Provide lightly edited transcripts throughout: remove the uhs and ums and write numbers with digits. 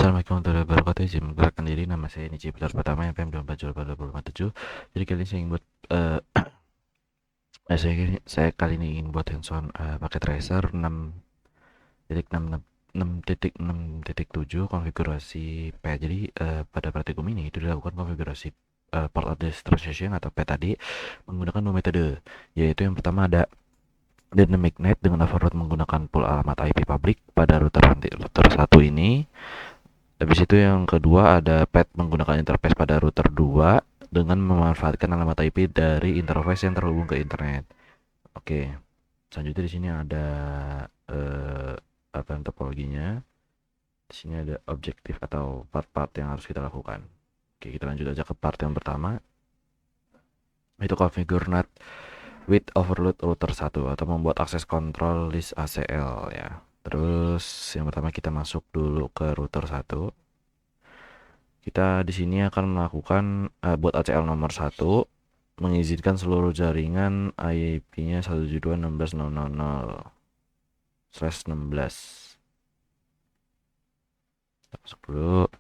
Assalamualaikum warahmatullahi wabarakatuh. Izin memperkenalkan diri, nama saya Niji Pilar Pertama, NPM 24 Julai 2057. Jadi kali ini saya ingin buat saya kali ini ingin buat handphone pakai tracer 6.6.6.6.7 konfigurasi P. Jadi pada praktikum ini itu dilakukan konfigurasi port address translation atau P tadi menggunakan dua metode, yaitu yang pertama ada dynamic net dengan overload menggunakan pool alamat IP public pada router 1 ini. Habis itu yang kedua ada pet menggunakan interface pada router 2 dengan memanfaatkan alamat IP dari interface yang terhubung ke internet. Oke. Selanjutnya di sini ada apa topologinya. Di sini ada objektif atau part-part yang harus kita lakukan. Oke, kita lanjut aja ke part yang pertama. Itu configure NAT with overload router 1 atau membuat akses control list ACL ya. Terus yang pertama kita masuk dulu ke router 1. Kita di sini akan melakukan buat ACL nomor 1 mengizinkan seluruh jaringan IP-nya 172.16.0.0/16. Kita masuk dulu.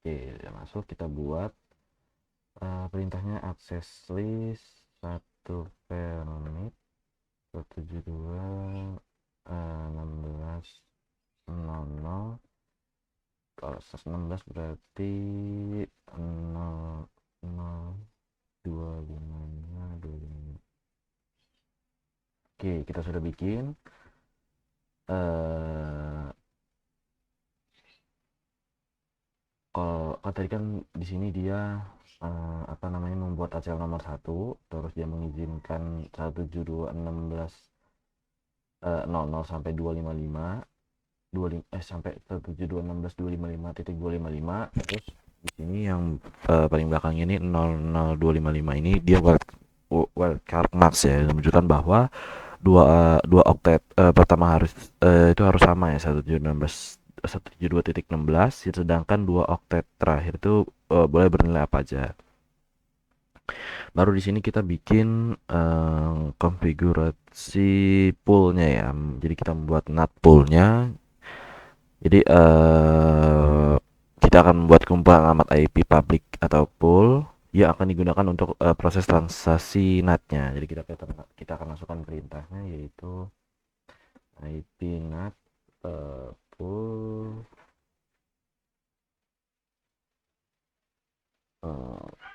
Oke, udah masuk. Kita buat perintahnya access list 1 permit 172.16.0.0. Kalau 116 berarti 00255. Oke, kita sudah bikin. Kalau tadi kan di sini dia apa namanya membuat ACL nomor 1, terus dia mengizinkan 172.16 00 sampai 255 sampai 172.16.255.255. Terus di sini yang paling belakang ini 00255 ini dia wildcard max ya, menunjukkan bahwa dua oktet pertama harus itu harus sama ya 172.16, sedangkan dua oktet terakhir itu boleh bernilai apa aja. Baru di sini kita bikin konfigurasi poolnya ya. Jadi kita membuat NAT poolnya. Jadi kita akan membuat kumpulan alamat IP public atau pool yang akan digunakan untuk proses transaksi NAT-nya. Jadi kita akan masukkan perintahnya yaitu IP NAT pool.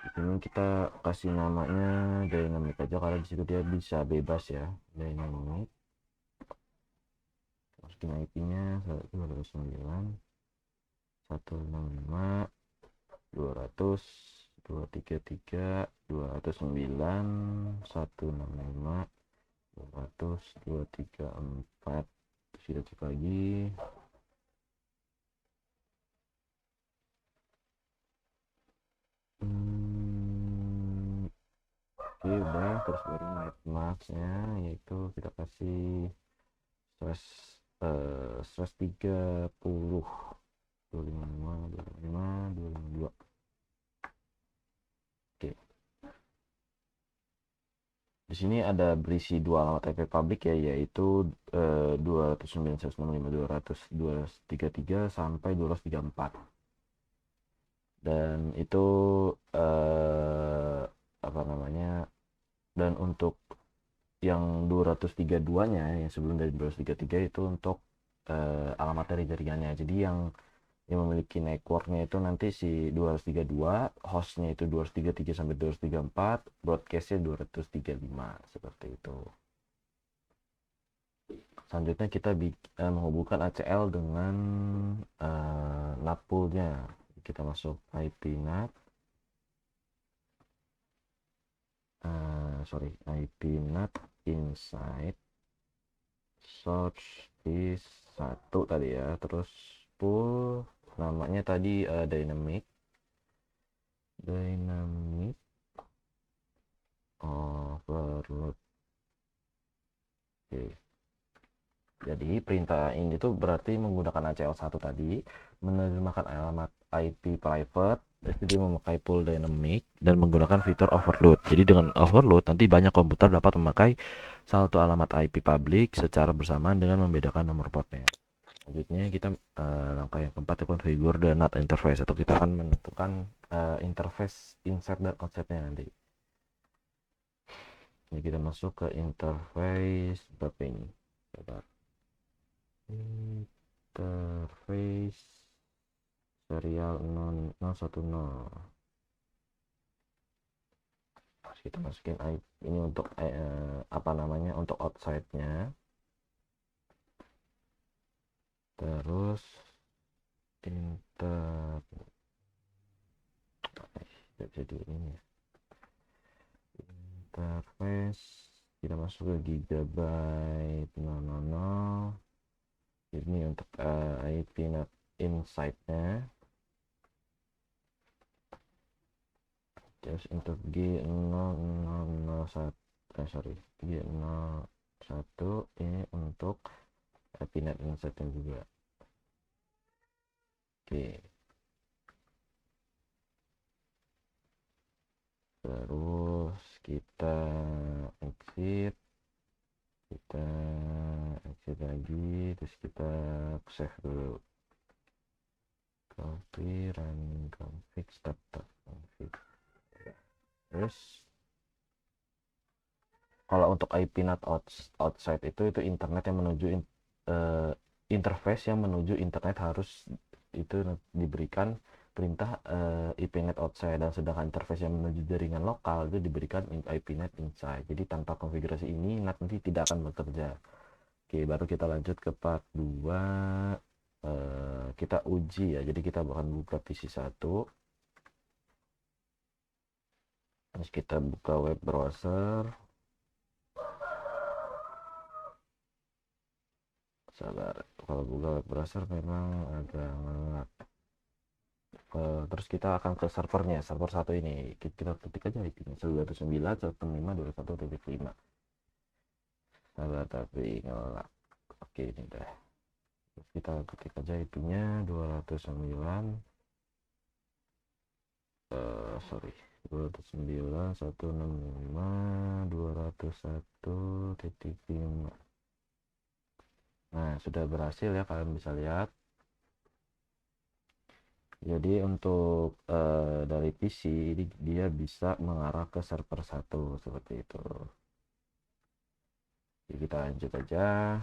Di sini kita kasih namanya dynamic aja karena disitu dia bisa bebas ya, dynamic. Masukin IP-nya 129.165.200 233.235.165.200.234. Terus kita cek lagi. Oke, udah. Terus baru night max-nya yaitu kita kasih stress 30 255 255 252. Oke. Di sini ada berisi dua alamat IP public ya, yaitu 209.165.200.233 sampai 234. Dan itu apa namanya? Dan untuk yang 232-nya yang sebelum dari 233 itu untuk alamat dari jaringannya. Jadi yang memiliki networknya itu nanti si 232, hostnya itu 233 sampai 234, broadcastnya 235 seperti itu. Selanjutnya kita menghubungkan ACL dengan NAT poolnya. Kita masuk IP NAT, IP NAT inside source is 1 tadi ya, terus pool namanya tadi dynamic overload. Oke. Jadi perintah ini tuh berarti menggunakan ACL1 tadi menerjemahkan alamat IP private Berarti dia memakai pool dynamic dan menggunakan fitur overload. Jadi dengan overload nanti banyak komputer dapat memakai satu alamat IP public secara bersamaan dengan membedakan nomor portnya. Selanjutnya kita langkah yang keempat itu configure the NAT interface, atau kita akan menentukan interface insert dan outside-nya nanti. Ini kita masuk ke interface berapa ini? Coba. Interface serial 0010. Kita masukin IP ini untuk apa namanya, untuk outside-nya. Terus inter jadi ini ya. Interface kita masuk ke gigabyte 000. Ini untuk IP NAT inside-nya. Terus untuk G0001 G01 ini untuk IP NAT inside-nya juga. Oke. Terus kita exit lagi, terus kita save dulu, copy, run config, start config. Terus kalau untuk IP NAT outside itu internet yang menuju interface yang menuju internet harus itu diberikan perintah IP NAT outside, dan sedangkan interface yang menuju jaringan lokal itu diberikan IP NAT inside. Jadi tanpa konfigurasi ini NAT nanti tidak akan bekerja. Oke, baru kita lanjut ke part 2. Kita uji ya. Jadi kita akan buka PC 1. Terus kita buka web browser. Sabar, kalau buka web browser memang agak ngelak. Terus kita akan ke servernya, server 1 ini. Kita ketik aja IP-nya 129.165.21.5. Sabar, tapi ngelak. Oke, ini dah. Terus kita ketik aja IP-nya 209 sorry 209.165.201.5. Nah, sudah berhasil ya, kalian bisa lihat. Jadi untuk dari PC ini dia bisa mengarah ke server 1 seperti itu. Jadi kita lanjut aja.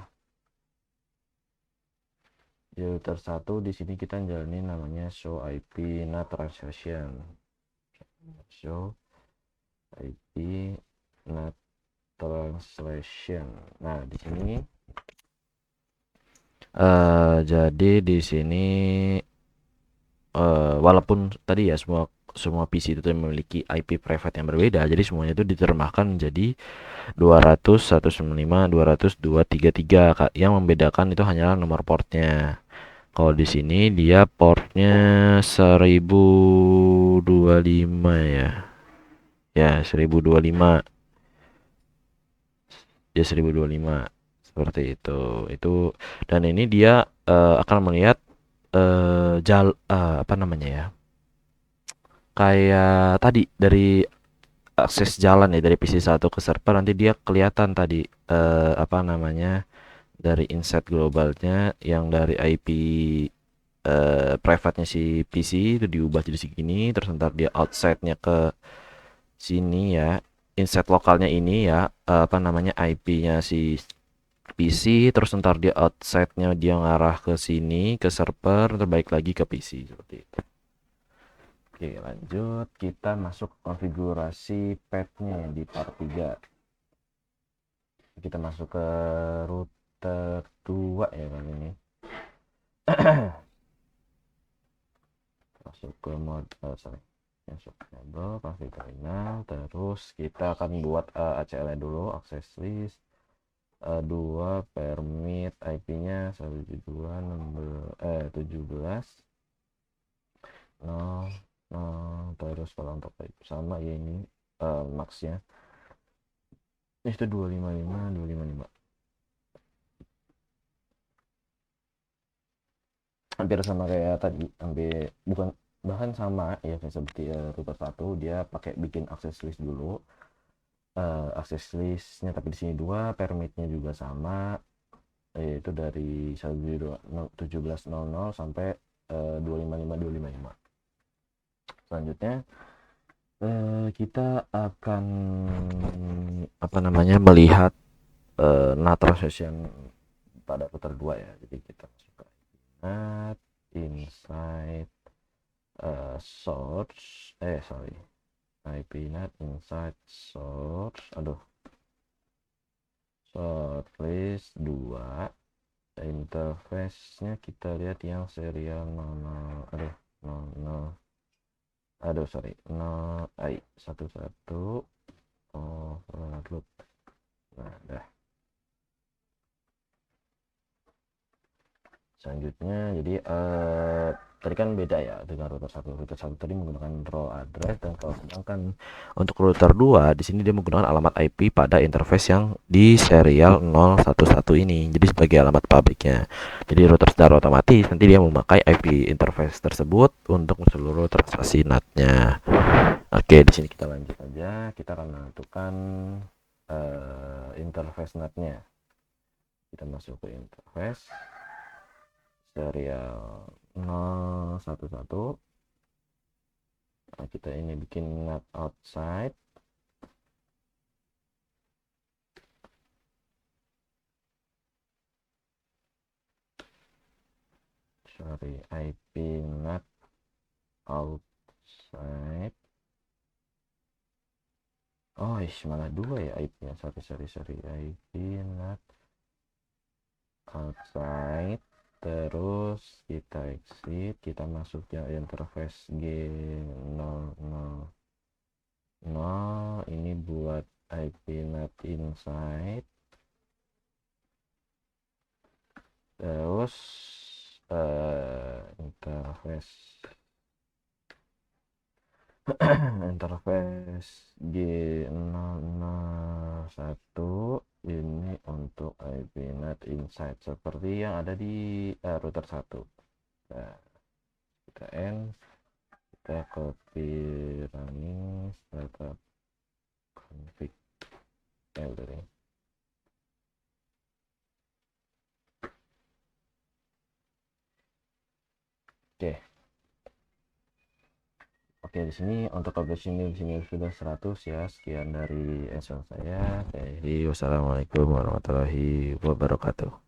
Di router 1 di sini kita jalanin namanya show IP NAT translation. Show IP NAT translation. Nah, di sini jadi di sini walaupun tadi ya semua PC itu memiliki IP private yang berbeda, jadi semuanya itu diterjemahkan menjadi 200, 195, 200, 233. Yang membedakan itu hanyalah nomor portnya. Kalau di sini dia portnya 1025 ya. Ya, 1025. Dia 1025. Seperti itu. Dan ini dia akan melihat apa namanya ya? Kayak tadi dari akses jalan ya, dari PC 1 ke server nanti dia kelihatan tadi apa namanya, dari inset globalnya yang dari IP private-nya si PC itu diubah jadi segini, terus ntar dia outside-nya ke sini ya, inset lokalnya ini ya, apa namanya, IP-nya si PC, terus ntar dia outside-nya dia ngarah ke sini ke server, terbaik lagi ke PC seperti itu. Oke, lanjut kita masuk konfigurasi pad-nya di part 3. Kita masuk ke router 2 ya kali ini. Masuk ke mode masuk mode config terminal, terus kita akan buat ACL dulu, access list 2 permit IP-nya 172 17 no, terus kalau untuk sama ya ini max-nya itu 255 hampir sama kayak tadi, hampir bukan bahan sama ya kayak seperti router 1, dia pakai bikin access list dulu, access listnya tapi di sini 2, permitnya juga sama, yaitu dari 1700 sampai 255255. Selanjutnya kita akan apa namanya melihat NAT transaction pada router 2 ya. Jadi kita masuk ke NAT inside source IP NAT inside source, source list 2. Interface-nya kita lihat yang serial 00 sorry 11 overload. Nah dah, selanjutnya jadi tadi kan beda ya dengan router 1 tadi menggunakan raw address, dan kalau sedangkan untuk router 2 di sini dia menggunakan alamat IP pada interface yang di serial 011 ini, jadi sebagai alamat pabriknya. Jadi router secara otomatis nanti dia memakai IP interface tersebut untuk seluruh transaksi NAT-nya. Oke, di sini kita lanjut aja, kita akan menentukan interface NAT-nya. Kita masuk ke interface serial 011. Nah, kita ini bikin NAT outside, IP NAT outside. Oh malah 2 ya IP-nya, sorry IP NAT outside, terus kita exit, kita masuk ke interface G000, ini buat IP NAT inside, terus interface G001 ini untuk IP NAT inside seperti yang ada di router 1. Nah, kita end, kita copy running startup config udah nih. Oke, di sini untuk coverage ini di sini sudah 100 ya. Sekian dari Eson saya. Wassalamualaikum warahmatullahi wabarakatuh.